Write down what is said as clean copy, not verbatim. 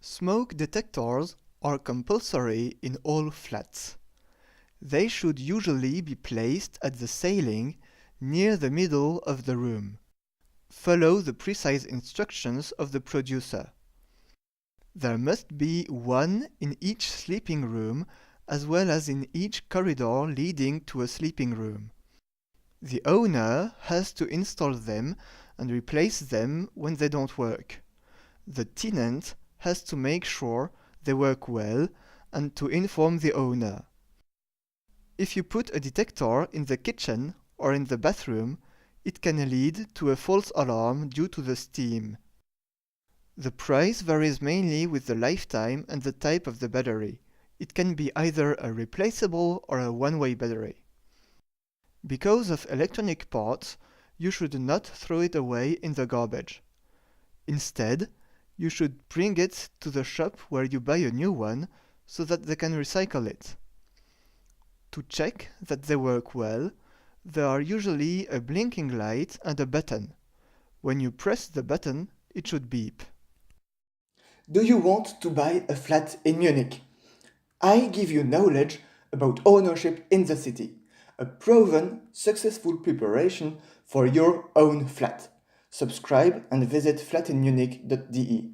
Smoke detectors are compulsory in all flats. They should usually be placed at the ceiling near the middle of the room. Follow the precise instructions of the producer. There must be one in each sleeping room as well as in each corridor leading to a sleeping room. The owner has to install them and replace them when they don't work. The tenant has to make sure they work well and to inform the owner. If you put a detector in the kitchen or in the bathroom, it can lead to a false alarm due to the steam. The price varies mainly with the lifetime and the type of the battery. It can be either a replaceable or a one-way battery. Because of electronic parts, you should not throw it away in the garbage. Instead, you should bring it to the shop where you buy a new one so that they can recycle it. To check that they work well, there are usually a blinking light and a button. When you press the button, it should beep. Do you want to buy a flat in Munich? I give you knowledge about ownership in the city, a proven, successful preparation for your own flat. Subscribe and visit flatinmunich.de.